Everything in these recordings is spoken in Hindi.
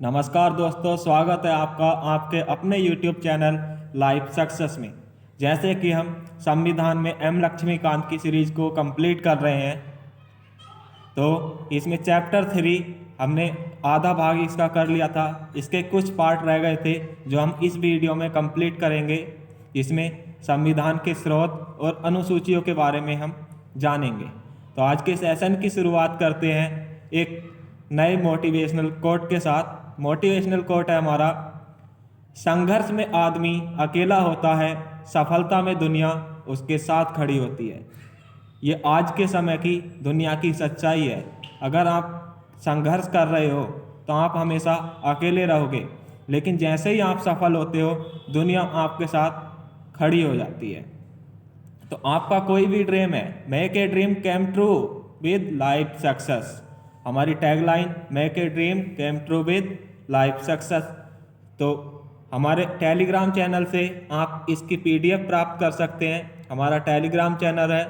नमस्कार दोस्तों, स्वागत है आपका आपके अपने YouTube चैनल लाइफ सक्सेस में। जैसे कि हम संविधान में एम लक्ष्मीकांत की सीरीज को कंप्लीट कर रहे हैं, तो इसमें चैप्टर 3 हमने आधा भाग इसका कर लिया था। इसके कुछ पार्ट रह गए थे जो हम इस वीडियो में कंप्लीट करेंगे। इसमें संविधान के स्रोत और अनुसूचियों के बारे में हम जानेंगे। तो आज के सेशन की शुरुआत करते हैं एक नए मोटिवेशनल कोट के साथ। मोटिवेशनल कोट है हमारा, संघर्ष में आदमी अकेला होता है, सफलता में दुनिया उसके साथ खड़ी होती है। ये आज के समय की दुनिया की सच्चाई है। अगर आप संघर्ष कर रहे हो तो आप हमेशा अकेले रहोगे, लेकिन जैसे ही आप सफल होते हो दुनिया आपके साथ खड़ी हो जाती है। तो आपका कोई भी ड्रीम है, make a dream come true with life success. हमारी tagline make a dream come true with life success. तो हमारे टेलीग्राम चैनल से आप इसकी PDF प्राप्त कर सकते हैं। हमारा टेलीग्राम चैनल है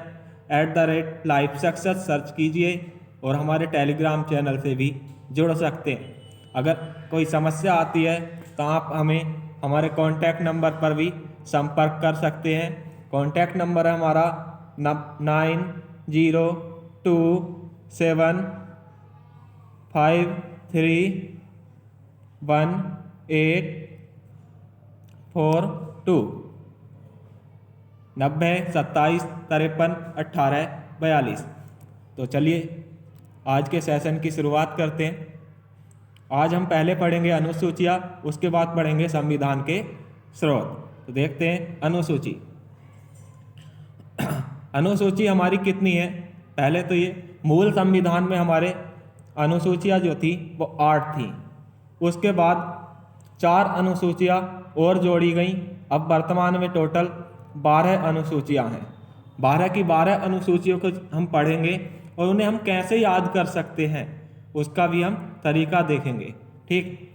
@lifesuccess, सर्च कीजिए और हमारे टेलीग्राम चैनल से भी जुड़ सकते हैं। अगर कोई समस्या आती है तो आप हमें हमारे कॉन्टैक्ट नंबर पर भी संपर्क कर सकते हैं। कॉन्टैक्ट नंबर है हमारा 9027531842 9027531842। तो चलिए आज के सेशन की शुरुआत करते हैं। आज हम पहले पढ़ेंगे अनुसूचियाँ, उसके बाद पढ़ेंगे संविधान के स्रोत। तो देखते हैं अनुसूची। अनुसूची हमारी कितनी है? पहले तो ये मूल संविधान में हमारे अनुसूचियाँ जो थी वो 8 थी। उसके बाद 4 अनुसूचियाँ और जोड़ी गई। अब वर्तमान में टोटल 12 अनुसूचियाँ हैं। 12 की 12 अनुसूचियों को हम पढ़ेंगे और उन्हें हम कैसे याद कर सकते हैं उसका भी हम तरीका देखेंगे। ठीक,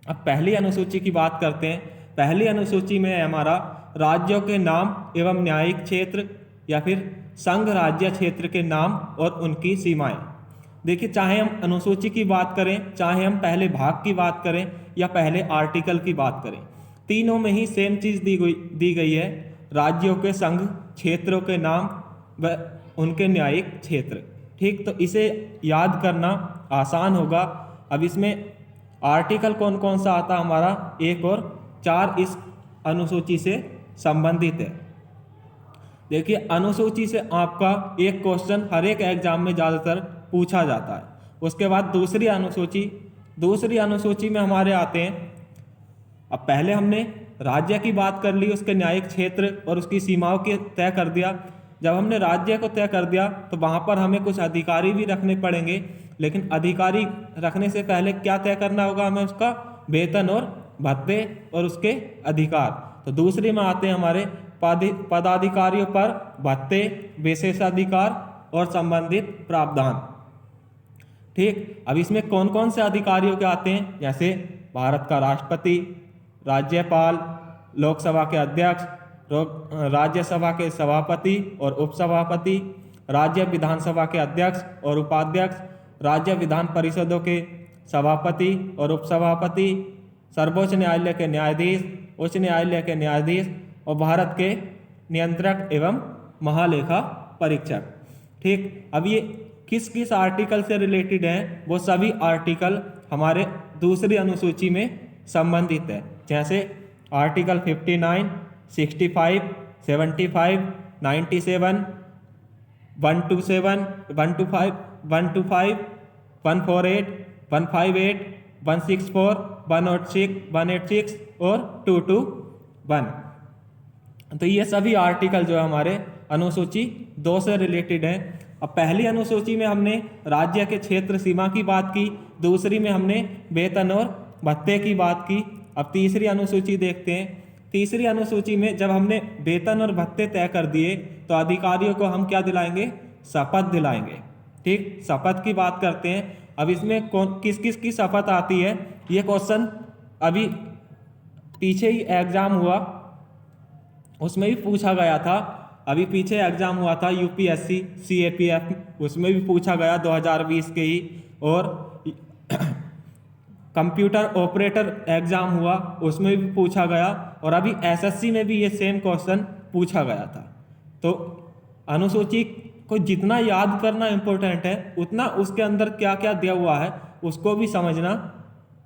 अब पहली अनुसूची की बात करते हैं। पहली अनुसूची में है हमारा राज्यों के नाम एवं न्यायिक क्षेत्र या फिर संघ राज्य क्षेत्र के नाम और उनकी सीमाएं। देखिए, चाहे हम अनुसूची की बात करें, चाहे हम पहले भाग की बात करें या पहले आर्टिकल की बात करें, तीनों में ही सेम चीज़ दी गई है, राज्यों के संघ क्षेत्रों के नाम व उनके न्यायिक क्षेत्र। ठीक, तो इसे याद करना आसान होगा। अब इसमें आर्टिकल कौन कौन सा आता हमारा 1 और 4 इस अनुसूची से संबंधित है। देखिए, अनुसूची से आपका एक क्वेश्चन हर एक एग्जाम में ज़्यादातर पूछा जाता है। उसके बाद दूसरी अनुसूची में हमारे आते हैं। अब पहले हमने राज्य की बात कर ली, उसके न्यायिक क्षेत्र और उसकी सीमाओं के तय कर दिया। जब हमने राज्य को तय कर दिया तो वहाँ पर हमें कुछ अधिकारी भी रखने पड़ेंगे, लेकिन अधिकारी रखने से पहले क्या तय करना होगा हमें? उसका वेतन और भत्ते और उसके अधिकार। तो दूसरी में आते हैं हमारे पदाधिकारियों पर भत्ते, विशेषाधिकार और संबंधित प्रावधान। ठीक, अब इसमें कौन कौन से अधिकारियों के आते हैं? जैसे भारत का राष्ट्रपति, राज्यपाल, लोकसभा के अध्यक्ष, राज्यसभा के सभापति और उपसभापति, राज्य विधानसभा के अध्यक्ष और उपाध्यक्ष, राज्य विधान परिषदों के सभापति और उपसभापति, सर्वोच्च न्यायालय के न्यायाधीश, उच्च न्यायालय के न्यायाधीश और भारत के नियंत्रक एवं महालेखा परीक्षक। ठीक, अब ये किस किस आर्टिकल से रिलेटेड हैं? वो सभी आर्टिकल हमारे दूसरी अनुसूची में संबंधित है। जैसे आर्टिकल 59, 65, 75, 97, 127, 125, 148, 158, 164, 186 और 221। तो ये सभी आर्टिकल जो है हमारे अनुसूची 2 से रिलेटेड हैं। अब पहली अनुसूची में हमने राज्य के क्षेत्र सीमा की बात की, दूसरी में हमने वेतन और भत्ते की बात की। अब तीसरी अनुसूची देखते हैं। तीसरी अनुसूची में जब हमने वेतन और भत्ते तय कर दिए तो अधिकारियों को हम क्या दिलाएंगे? शपथ दिलाएंगे। ठीक, शपथ की बात करते हैं। अब इसमें कौन किस किस की शपथ आती है? ये क्वेश्चन अभी पीछे ही एग्जाम हुआ, उसमें भी पूछा गया था। अभी पीछे एग्जाम हुआ था UPSC CAPF, उसमें भी पूछा गया 2020 के ही। और कंप्यूटर ऑपरेटर एग्जाम हुआ, उसमें भी पूछा गया, और अभी एसएससी में भी ये सेम क्वेश्चन पूछा गया था। तो अनुसूची को जितना याद करना इम्पोर्टेंट है, उतना उसके अंदर क्या क्या दिया हुआ है उसको भी समझना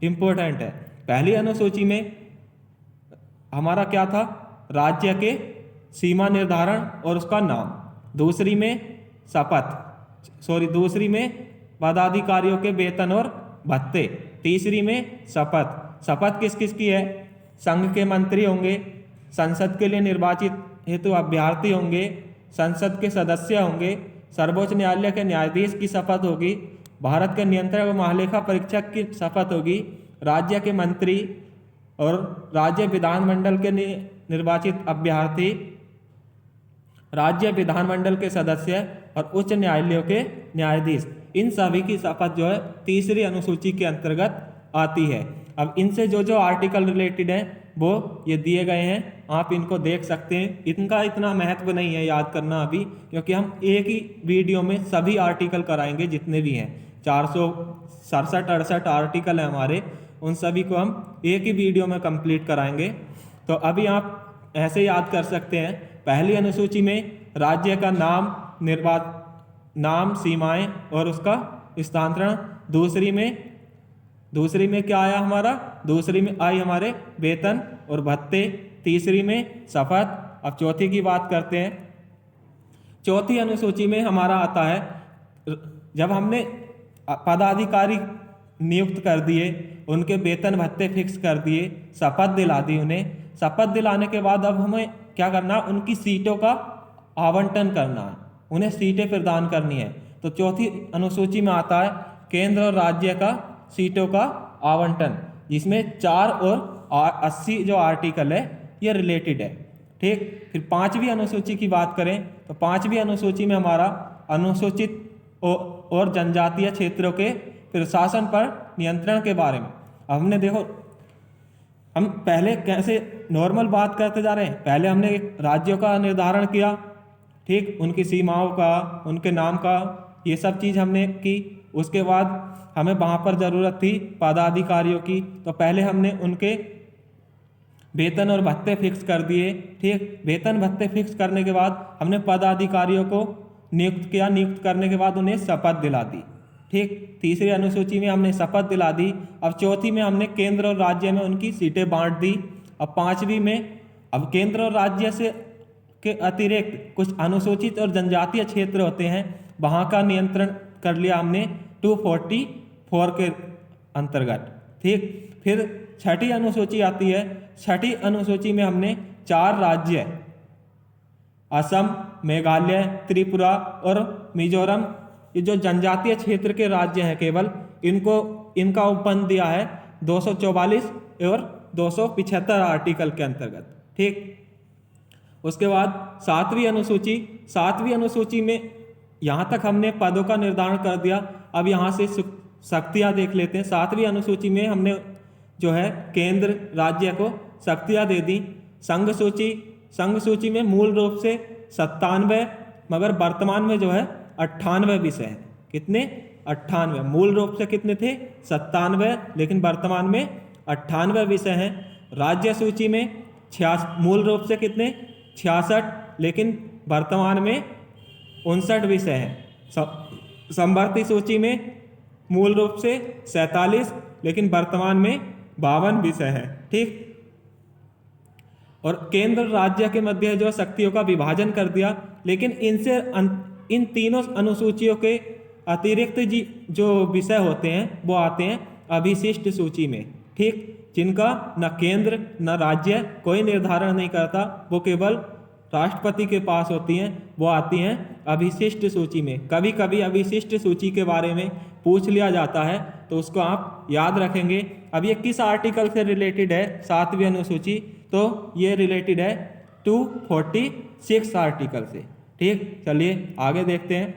इम्पोर्टेंट है। पहली अनुसूची में हमारा क्या था, राज्य के सीमा निर्धारण और उसका नाम। दूसरी में दूसरी में पदाधिकारियों के वेतन और भत्ते। तीसरी में शपथ किस किस की है, संघ के मंत्री होंगे, संसद के लिए निर्वाचित हेतु अभ्यर्थी होंगे, संसद के सदस्य होंगे, सर्वोच्च न्यायालय के न्यायाधीश की शपथ होगी, भारत के नियंत्रक व महालेखा परीक्षक की शपथ होगी, राज्य के मंत्री और राज्य विधानमंडल के निर्वाचित अभ्यर्थी, राज्य विधानमंडल के सदस्य और उच्च न्यायालयों के न्यायाधीश, इन सभी की शपथ जो है तीसरी अनुसूची के अंतर्गत आती है। अब इनसे जो जो आर्टिकल रिलेटेड है वो ये दिए गए हैं, आप इनको देख सकते हैं। इनका इतना महत्व नहीं है याद करना अभी, क्योंकि हम एक ही वीडियो में सभी आर्टिकल कराएंगे जितने भी हैं। 467-68 आर्टिकल है हमारे, उन सभी को हम एक ही वीडियो में कंप्लीट कराएंगे। तो अभी आप ऐसे याद कर सकते हैं, पहली अनुसूची में राज्य का नाम, सीमाएं और उसका स्थानांतरण। दूसरी में क्या आया हमारा, दूसरी में आई हमारे वेतन और भत्ते। तीसरी में शपथ। अब चौथी की बात करते हैं। चौथी अनुसूची में हमारा आता है, जब हमने पदाधिकारी नियुक्त कर दिए, उनके वेतन भत्ते फिक्स कर दिए, शपथ दिला दी उन्हें, शपथ दिलाने के बाद अब हमें क्या करना, उनकी सीटों का आवंटन करना है, उन्हें सीटें प्रदान करनी है। तो चौथी अनुसूची में आता है केंद्र और राज्य का सीटों का आवंटन, जिसमें 4 और 80 जो आर्टिकल है ये रिलेटेड है। ठीक, फिर पांचवी अनुसूची की बात करें तो पांचवी अनुसूची में हमारा अनुसूचित और जनजातीय क्षेत्रों के प्रशासन पर नियंत्रण के बारे में। अब हमने देखो, हम पहले कैसे नॉर्मल बात करते जा रहे हैं। पहले हमने राज्यों का निर्धारण किया, ठीक, उनकी सीमाओं का, उनके नाम का, ये सब चीज़ हमने की। उसके बाद हमें वहाँ पर ज़रूरत थी पदाधिकारियों की, तो पहले हमने उनके वेतन और भत्ते फिक्स कर दिए। ठीक, वेतन भत्ते फिक्स करने के बाद हमने पदाधिकारियों को नियुक्त किया, नियुक्त करने के बाद उन्हें शपथ दिला दी। ठीक, तीसरी अनुसूची में हमने शपथ दिला दी। अब चौथी में हमने केंद्र और राज्य में उनकी सीटें बांट दी। अब पांचवी में अब केंद्र और राज्य से के अतिरिक्त कुछ अनुसूचित और जनजातीय क्षेत्र होते हैं, वहाँ का नियंत्रण कर लिया हमने 244 के अंतर्गत। ठीक, फिर छठी अनुसूची आती है। छठी अनुसूची में हमने 4 राज्य, असम, मेघालय, त्रिपुरा और मिजोरम, ये जो जनजातीय क्षेत्र के राज्य हैं केवल, इनका उपबंध दिया है 244 और 275 आर्टिकल के अंतर्गत। ठीक, उसके बाद सातवीं अनुसूची में यहाँ तक हमने पदों का निर्धारण कर दिया। अब यहाँ से शक्तियाँ देख लेते हैं। सातवीं अनुसूची में हमने जो है केंद्र राज्य को शक्तियाँ दे दी। संघ सूची में मूल रूप से 97, मगर वर्तमान में जो है 98 विषय हैं। कितने? 98। मूल रूप से कितने थे? 97, लेकिन वर्तमान में 98 विषय हैं। राज्य सूची में मूल रूप से कितने? 66, लेकिन वर्तमान में 59 विषय हैं। समवर्ती सूची में मूल रूप से 47, लेकिन वर्तमान में 52 विषय हैं। ठीक, और केंद्र राज्य के मध्य जो शक्तियों का विभाजन कर दिया, लेकिन इन तीनों अनुसूचियों के अतिरिक्त जो विषय होते हैं वो आते हैं अभिशिष्ट सूची में। ठीक, जिनका न केंद्र न राज्य कोई निर्धारण नहीं करता, वो केवल राष्ट्रपति के पास होती हैं, वो आती हैं अभिशिष्ट सूची में। कभी कभी अभिशिष्ट सूची के बारे में पूछ लिया जाता है, तो उसको आप याद रखेंगे। अब ये किस आर्टिकल से रिलेटेड है? सातवीं अनुसूची, तो ये रिलेटेड है 246 आर्टिकल से। ठीक, चलिए आगे देखते हैं।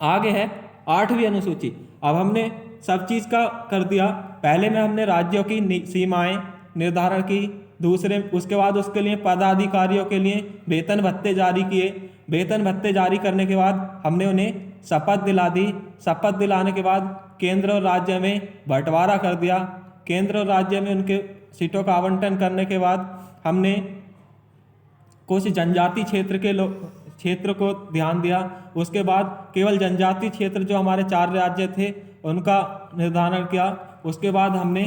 आगे है 8वीं अनुसूची। अब हमने सब चीज़ का कर दिया। पहले में हमने राज्यों की सीमाएं निर्धारण की, उसके बाद उसके लिए पदाधिकारियों के लिए वेतन भत्ते जारी किए, वेतन भत्ते जारी करने के बाद हमने उन्हें शपथ दिला दी। शपथ दिलाने के बाद केंद्र और राज्य में बंटवारा कर दिया। केंद्र और राज्य में उनके सीटों का आवंटन करने के बाद हमने कुछ जनजाति क्षेत्र को ध्यान दिया। उसके बाद केवल जनजाति क्षेत्र जो हमारे 4 राज्य थे उनका निर्धारण किया। उसके बाद हमने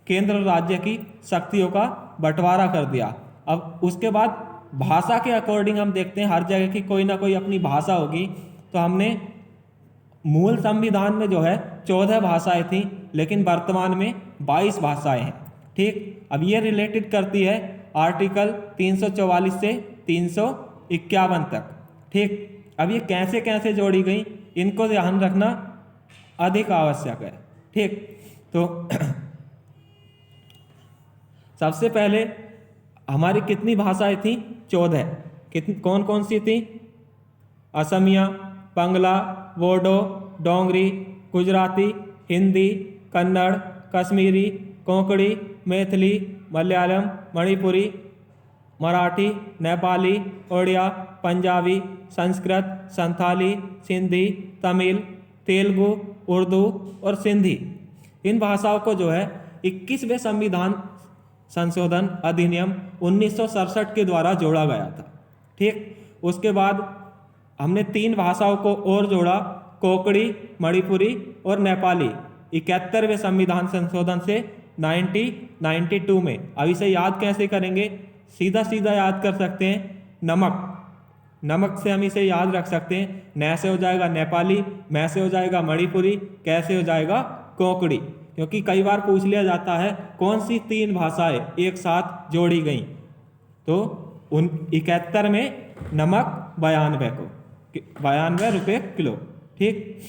केंद्र और राज्य की शक्तियों का बंटवारा कर दिया। अब उसके बाद भाषा के अकॉर्डिंग हम देखते हैं, हर जगह की कोई ना कोई अपनी भाषा होगी। तो हमने मूल संविधान में जो है 14 भाषाएं थी, लेकिन वर्तमान में 22 भाषाएं हैं। ठीक, अब ये रिलेटेड करती है आर्टिकल 344 से 351 तक। ठीक, अब ये कैसे कैसे जोड़ी गई इनको ध्यान रखना अधिक आवश्यक है। ठीक, तो सबसे पहले हमारी कितनी भाषाएं थी? 14। कौन कौन सी थी? असमिया, बंगला, बोडो, डोंगरी, गुजराती, हिंदी, कन्नड़, कश्मीरी, कोंकणी, मैथिली, मलयालम, मणिपुरी, मराठी, नेपाली, ओडिया, पंजाबी, संस्कृत, संथाली, सिंधी, तमिल, तेलुगु, उर्दू और सिंधी। इन भाषाओं को जो है 21वें संविधान संशोधन अधिनियम 1967 के द्वारा जोड़ा गया था। ठीक, उसके बाद हमने 3 भाषाओं को और जोड़ा, कोंकणी, मणिपुरी और नेपाली, 71वें संविधान संशोधन से 1992 में। अब इसे याद कैसे करेंगे? सीधा सीधा याद कर सकते हैं, नमक से हम इसे याद रख सकते हैं। न से हो जाएगा नेपाली, मैं से हो जाएगा मणिपुरी, कैसे हो जाएगा कोंकणी। क्योंकि कई बार पूछ लिया जाता है कौन सी 3 भाषाएं एक साथ जोड़ी गई, तो 71 में नमक 92 रुपये किलो। ठीक,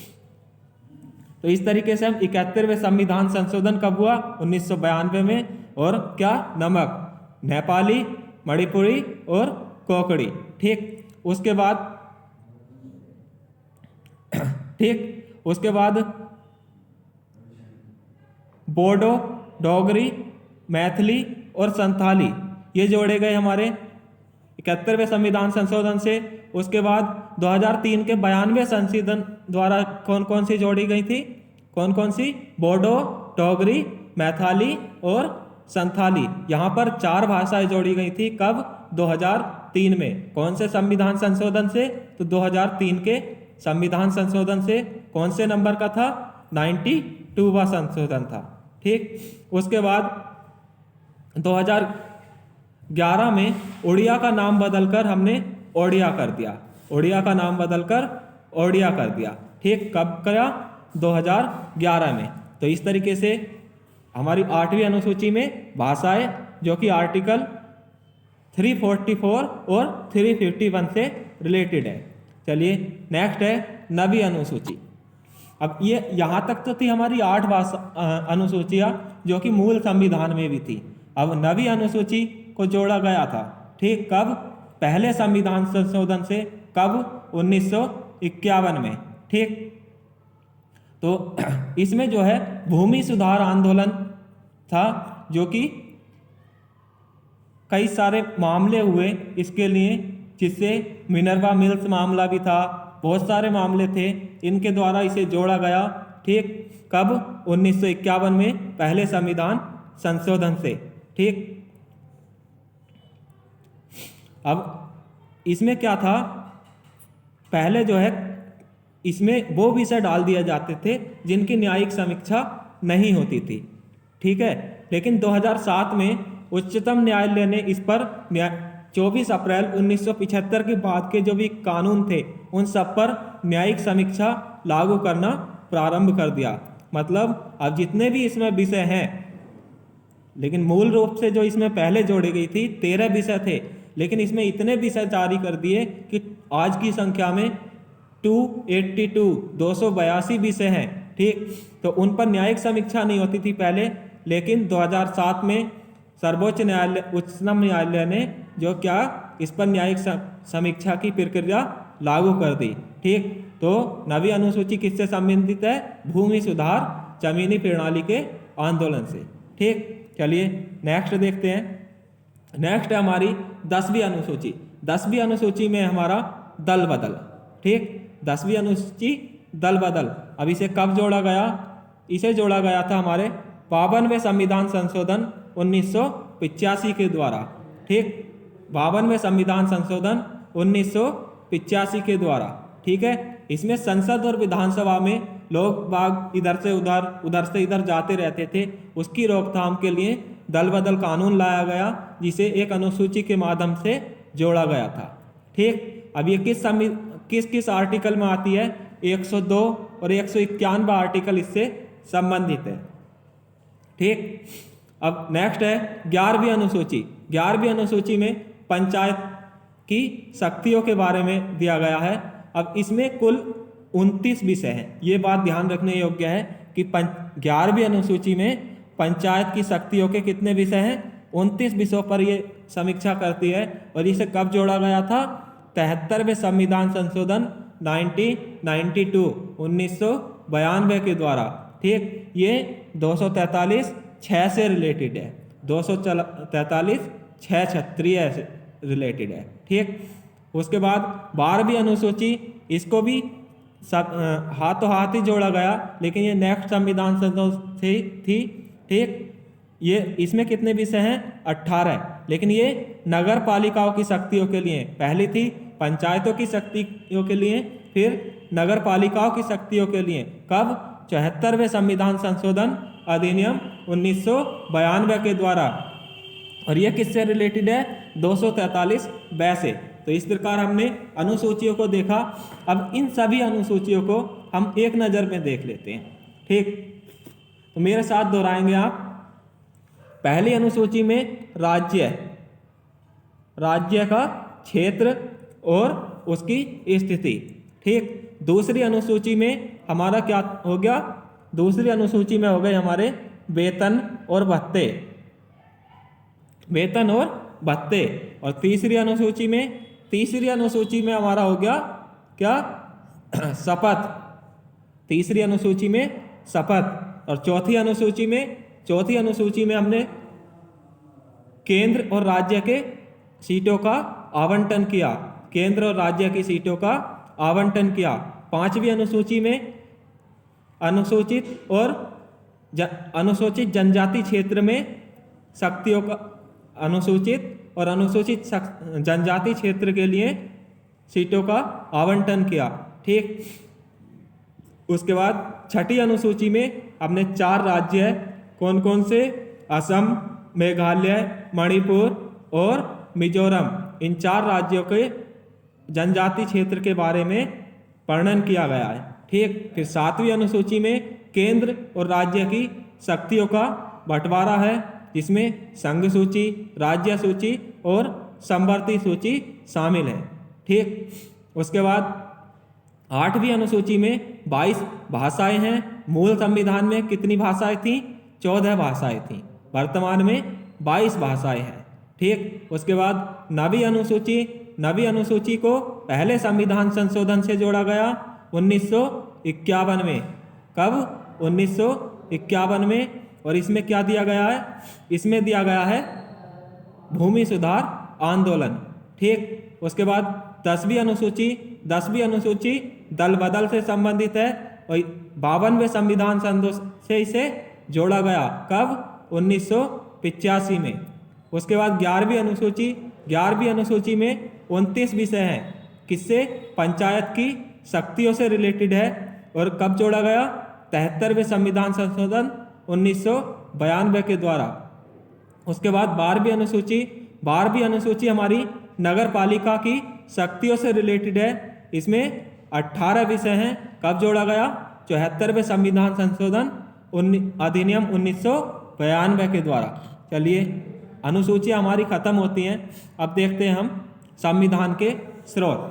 तो इस तरीके से हम 71वें संविधान संशोधन कब हुआ? 1992 में। और क्या? नमक, नेपाली, मणिपुरी और कोंकणी। ठीक, उसके बाद बोडो, डोगरी, मैथिली और संथाली ये जोड़े गए हमारे 71वें संविधान संशोधन से। उसके बाद 2003 के 92वें संशोधन द्वारा कौन कौन सी जोड़ी गई थी? कौन कौन सी? बोडो, डोगरी, मैथिली और संथाली। यहाँ पर 4 भाषाएं जोड़ी गई थी। कब? 2003 में। कौन से संविधान संशोधन से? तो 2003 के संविधान संशोधन से। कौन से नंबर का था? 92वां संशोधन था। ठीक, उसके बाद 2011 में उड़िया का नाम बदलकर हमने ओडिया कर दिया। उड़िया का नाम बदलकर ओडिया कर दिया। ठीक, कब करा? 2011 में। तो इस तरीके से हमारी 8वीं अनुसूची में भाषाएं जो कि आर्टिकल 344 और 351 से रिलेटेड है। चलिए नेक्स्ट है 9वीं अनुसूची। अब ये यहाँ तक तो थी हमारी 8 अनुसूचियाँ जो कि मूल संविधान में भी थी। अब 9वीं अनुसूची को जोड़ा गया था। ठीक, कब? पहले संविधान संशोधन से। कब? 1951 में। ठीक, तो इसमें जो है भूमि सुधार आंदोलन था, जो कि कई सारे मामले हुए इसके लिए, जिससे मिनर्वा मिल्स मामला भी था, बहुत सारे मामले थे, इनके द्वारा इसे जोड़ा गया। ठीक, कब? 1951 में पहले संविधान संशोधन से। ठीक, अब इसमें क्या था? पहले जो है इसमें वो विषय डाल दिए जाते थे जिनकी न्यायिक समीक्षा नहीं होती थी। ठीक है, लेकिन 2007 में उच्चतम न्यायालय ने इस पर 24 अप्रैल 1975 के बाद के जो भी कानून थे उन सब पर न्यायिक समीक्षा लागू करना प्रारंभ कर दिया। मतलब अब जितने भी इसमें विषय हैं, लेकिन मूल रूप से जो इसमें पहले जोड़ी गई थी 13 विषय थे, लेकिन इसमें इतने विषय जारी कर दिए कि आज की संख्या में 282 विषय हैं। ठीक, तो उन पर न्यायिक समीक्षा नहीं होती थी पहले, लेकिन 2007 में सर्वोच्च न्यायालय, उच्चतम न्यायालय ने जो क्या इस पर न्यायिक समीक्षा की प्रक्रिया लागू कर दी। ठीक, तो 9वीं अनुसूची किससे संबंधित है? भूमि सुधार जमीनी प्रणाली के आंदोलन से। ठीक, चलिए नेक्स्ट देखते हैं। नेक्स्ट है हमारी 10वीं अनुसूची। 10वीं अनुसूची में हमारा दल बदल। ठीक, 10वीं अनुसूची दल बदल। अब इसे कब जोड़ा गया? इसे जोड़ा गया था हमारे 52वें संविधान संशोधन 1985 के द्वारा। ठीक, 52वें संविधान संशोधन 1985 के द्वारा। ठीक है, इसमें संसद और विधानसभा में लोग बाग इधर से उधर से इधर जाते रहते थे, उसकी रोकथाम के लिए दल बदल कानून लाया गया, जिसे एक अनुसूची के माध्यम से जोड़ा गया था। ठीक, अब ये किस आर्टिकल में आती है? 102 और 191 आर्टिकल इससे संबंधित है। ठीक, अब नेक्स्ट है 11वीं अनुसूची। 11वीं अनुसूची में पंचायत की शक्तियों के बारे में दिया गया है। अब इसमें कुल 29 विषय हैं। ये बात ध्यान रखने योग्य है कि 11वीं अनुसूची में पंचायत की शक्तियों के कितने विषय हैं? 29 विषयों पर ये समीक्षा करती है। और इसे कब जोड़ा गया था? 73वें संविधान संशोधन 1992 के द्वारा। ठीक, ये 243(6) से रिलेटेड है। 243(6) क्षत्रिय से रिलेटेड है। ठीक, उसके बाद 12वीं अनुसूची, इसको भी हाथों हाथ ही जोड़ा गया, लेकिन ये नेक्स्ट संविधान संशोधन से थी। ठीक, ये इसमें कितने विषय हैं? 18, लेकिन ये नगर पालिकाओं की शक्तियों के लिए। पहली थी पंचायतों की शक्तियों के लिए, फिर नगर पालिकाओं की शक्तियों के लिए। कब? 74वें संविधान संशोधन अधिनियम 1992 के द्वारा। और ये किससे रिलेटेड है? 243(ब) से। तो इस प्रकार हमने अनुसूचियों को देखा। अब इन सभी अनुसूचियों को हम एक नज़र में देख लेते हैं। ठीक, तो मेरे साथ दोहराएंगे आप। पहली अनुसूची में राज्य का क्षेत्र और उसकी स्थिति। ठीक, दूसरी अनुसूची में हमारा क्या हो गया? दूसरी अनुसूची में हो गए हमारे वेतन और भत्ते। और तीसरी अनुसूची में हमारा हो गया क्या? शपथ। तीसरी अनुसूची में शपथ। और चौथी अनुसूची में हमने केंद्र और राज्य के सीटों का आवंटन किया। केंद्र और राज्य की सीटों का आवंटन किया। 5वीं अनुसूची में अनुसूचित जनजाति क्षेत्र में शक्तियों का अनुसूचित जनजाति क्षेत्र के लिए सीटों का आवंटन किया। ठीक, उसके बाद 6ठी अनुसूची में हमने 4 राज्य है। कौन कौन से? असम, मेघालय, मणिपुर और मिजोरम। इन 4 राज्यों के जनजाति क्षेत्र के बारे में वर्णन किया गया है। ठीक, फिर 7वीं अनुसूची में केंद्र और राज्य की शक्तियों का बंटवारा है, जिसमें संघ सूची, राज्य सूची और समवर्ती सूची शामिल है। ठीक, उसके बाद 8वीं अनुसूची में 22 भाषाएं हैं। मूल संविधान में कितनी भाषाएं थीं? 14 भाषाएं थीं। वर्तमान में 22 भाषाएं हैं। ठीक, उसके बाद 9वीं अनुसूची को पहले संविधान संशोधन से जोड़ा गया 1951 में। कब? 1951 में। और इसमें क्या दिया गया है? इसमें दिया गया है भूमि सुधार आंदोलन। ठीक, उसके बाद 10वीं अनुसूची दल बदल से संबंधित है और 52वें संविधान संशोधन से इसे जोड़ा गया। कब? 1985 में। उसके बाद 11वीं अनुसूची में 29 विषय हैं। किससे? पंचायत की शक्तियों से रिलेटेड है। और कब जोड़ा गया? 73वें संविधान संशोधन 1992 के द्वारा। उसके बाद 12वीं अनुसूची हमारी नगर पालिका की शक्तियों से रिलेटेड है। इसमें 18 विषय हैं। कब जोड़ा गया? 74वें संविधान संशोधन अधिनियम 1992 के द्वारा। चलिए, अनुसूचियाँ हमारी खत्म होती हैं। अब देखते हैं हम संविधान के स्रोत।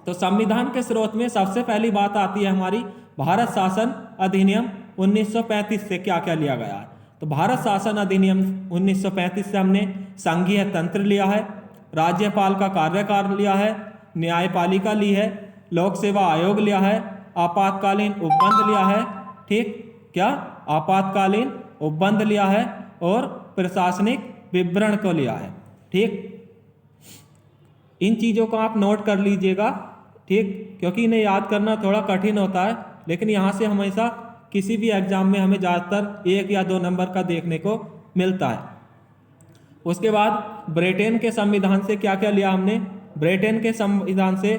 तो संविधान के स्रोत में सबसे पहली बात आती है हमारी भारत शासन अधिनियम 1935 से क्या क्या लिया गया है। तो भारत शासन अधिनियम 1935 से हमने संघीय तंत्र लिया है, राज्यपाल का कार्यकाल लिया है, न्यायपालिका ली है, लोक सेवा आयोग लिया है, आपातकालीन उपबंध लिया है। ठीक, क्या? आपातकालीन उपबंध लिया है और प्रशासनिक विवरण को लिया है। ठीक, इन चीज़ों को आप नोट कर लीजिएगा, ठीक, क्योंकि इन्हें याद करना थोड़ा कठिन होता है, लेकिन यहाँ से हमेशा किसी भी एग्जाम में हमें ज़्यादातर 1 या 2 नंबर का देखने को मिलता है। उसके बाद ब्रिटेन के संविधान से क्या क्या लिया हमने? ब्रिटेन के संविधान से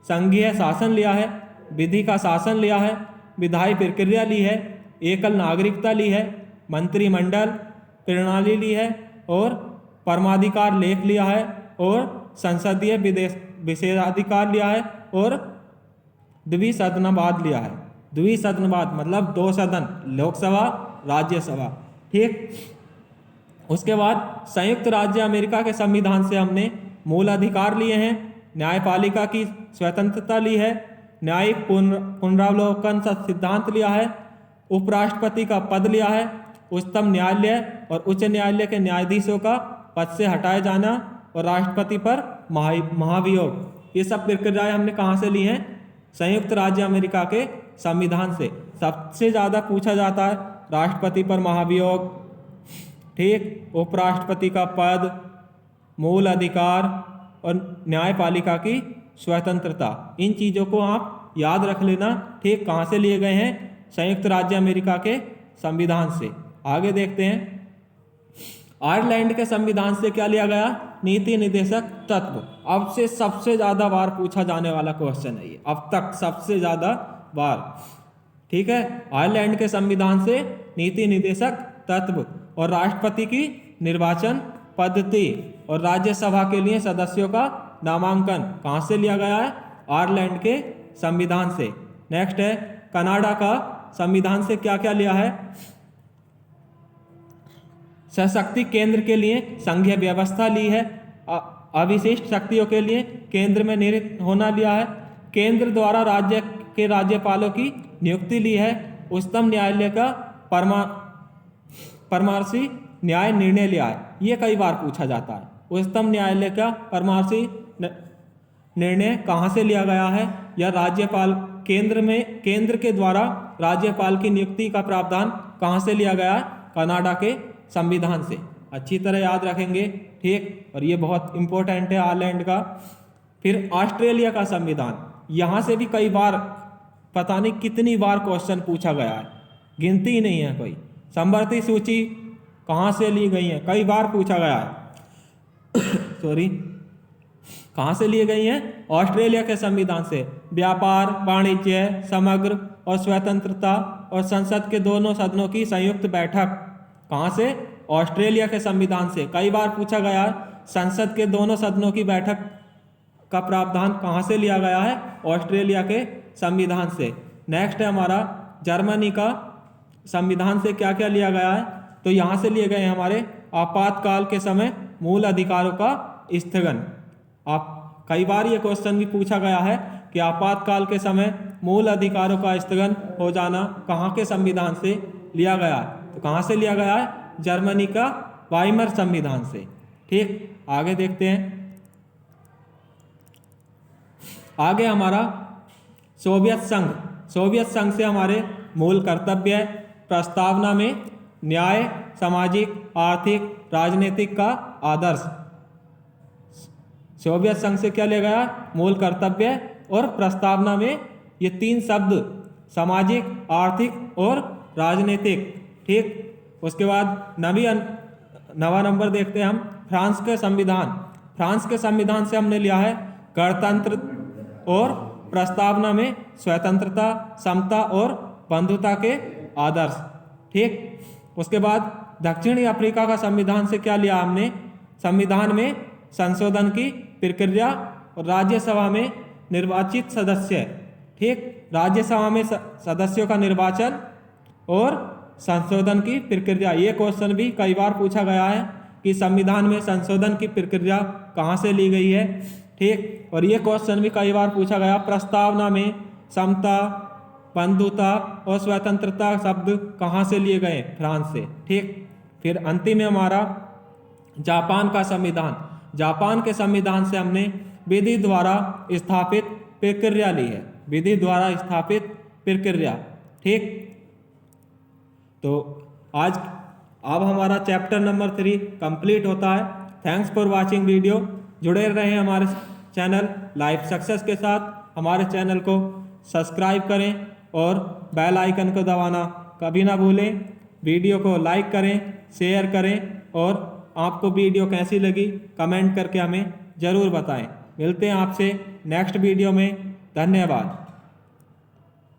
संघीय शासन लिया है, विधि का शासन लिया है, विधायी प्रक्रिया ली है, एकल नागरिकता ली है, मंत्रिमंडल प्रणाली ली है, और परमाधिकार लेख लिया है, और संसदीय विशेषाधिकार लिया है, और द्विसदनवाद लिया है। द्विसदनवाद मतलब 2 सदन, लोकसभा राज्यसभा, ठीक। उसके बाद संयुक्त राज्य अमेरिका के संविधान से हमने मूल अधिकार लिए हैं, न्यायपालिका की स्वतंत्रता ली है, न्यायिक पुनरावलोकन सिद्धांत लिया है, उपराष्ट्रपति का पद लिया है, उच्चतम न्यायालय और उच्च न्यायालय के न्यायाधीशों का पद से हटाए जाना, और राष्ट्रपति पर महाभियोग। ये सब प्रक्रियाएं हमने कहाँ से ली हैं? संयुक्त राज्य अमेरिका के संविधान से। सबसे ज़्यादा पूछा जाता है राष्ट्रपति पर महाभियोग, ठीक, उपराष्ट्रपति का पद, मूल अधिकार और न्यायपालिका की स्वतंत्रता। इन चीज़ों को आप याद रख लेना, ठीक। कहाँ से लिए गए हैं? संयुक्त राज्य अमेरिका के संविधान से। आगे देखते हैं, आयरलैंड के संविधान से क्या लिया गया? नीति निर्देशक तत्व। अब से सबसे ज़्यादा बार पूछा जाने वाला क्वेश्चन है ये, अब तक सबसे ज़्यादा बार, ठीक है। आयरलैंड के संविधान से नीति निर्देशक तत्व और राष्ट्रपति की निर्वाचन पद्धति और राज्यसभा के लिए सदस्यों का नामांकन कहाँ से लिया गया है? आयरलैंड के संविधान से। नेक्स्ट है, कनाडा का संविधान से क्या क्या लिया है? सशक्ति केंद्र के लिए संघीय व्यवस्था ली है, अविशिष्ट शक्तियों के लिए केंद्र में निहित होना लिया है, केंद्र द्वारा राज्य के राज्यपालों की नियुक्ति ली है, उच्चतम न्यायालय का परामर्शी न्याय निर्णय लिया है। ये कई बार पूछा जाता है, उच्चतम न्यायालय का परामर्शी निर्णय कहाँ से लिया गया है? या राज्यपाल केंद्र के द्वारा राज्यपाल की नियुक्ति का प्रावधान कहाँ से लिया गया है? कनाडा के संविधान से। अच्छी तरह याद रखेंगे, ठीक। और ये बहुत इंपॉर्टेंट है आयरलैंड का। फिर ऑस्ट्रेलिया का संविधान, यहाँ से भी कई बार, पता नहीं कितनी बार क्वेश्चन पूछा गया है, गिनती ही नहीं है कोई। समवर्ती सूची कहाँ से ली गई है? कई बार पूछा गया है सॉरी, कहाँ से लिए गई हैं? ऑस्ट्रेलिया के संविधान से। व्यापार, वाणिज्य, समग्र और स्वतंत्रता और संसद के दोनों सदनों की संयुक्त बैठक कहाँ से? ऑस्ट्रेलिया के संविधान से। कई बार पूछा गया है, संसद के दोनों सदनों की बैठक का प्रावधान कहाँ से लिया गया है? ऑस्ट्रेलिया के संविधान से। नेक्स्ट है हमारा जर्मनी का संविधान से क्या क्या लिया गया है? तो यहाँ से लिए गए हमारे आपातकाल के समय मूल अधिकारों का स्थगन। आप कई बार ये क्वेश्चन भी पूछा गया है कि आपातकाल के समय मूल अधिकारों का स्थगन हो जाना कहाँ के संविधान से लिया गया है? तो कहाँ से लिया गया है? जर्मनी का वाइमर संविधान से, ठीक। आगे देखते हैं, आगे हमारा सोवियत संघ। सोवियत संघ से हमारे मूल कर्तव्य प्रस्तावना में न्याय, सामाजिक, आर्थिक, राजनीतिक का आदर्श। सोवियत संघ से क्या लिया गया? मूल कर्तव्य और प्रस्तावना में ये 3 शब्द, सामाजिक, आर्थिक और राजनीतिक, ठीक। उसके बाद नवा नंबर देखते हैं हम, फ्रांस के संविधान। फ्रांस के संविधान से हमने लिया है गणतंत्र और प्रस्तावना में स्वतंत्रता, समता और बंधुता के आदर्श, ठीक। उसके बाद दक्षिणी अफ्रीका का संविधान से क्या लिया हमने? संविधान में संशोधन की प्रक्रिया और राज्यसभा में निर्वाचित सदस्य, ठीक। राज्यसभा में सदस्यों का निर्वाचन और संशोधन की प्रक्रिया। ये क्वेश्चन भी कई बार पूछा गया है कि संविधान में संशोधन की प्रक्रिया कहाँ से ली गई है, ठीक। और ये क्वेश्चन भी कई बार पूछा गया, प्रस्तावना में समता, बंधुता और स्वतंत्रता शब्द कहाँ से लिए गए? फ्रांस से, ठीक। फिर अंतिम में हमारा जापान का संविधान। जापान के संविधान से हमने विधि द्वारा स्थापित प्रक्रिया ली है, विधि द्वारा स्थापित प्रक्रिया, ठीक। तो आज अब हमारा चैप्टर नंबर 3 कंप्लीट होता है। Thanks for watching video. जुड़े रहें हमारे चैनल लाइफ सक्सेस के साथ हमारे चैनल को सब्सक्राइब करें और बेल आइकन को दबाना कभी ना भूलें। वीडियो को लाइक करें, शेयर करें और आपको वीडियो कैसी लगी कमेंट करके हमें ज़रूर बताएं। मिलते हैं आपसे नेक्स्ट वीडियो में। धन्यवाद।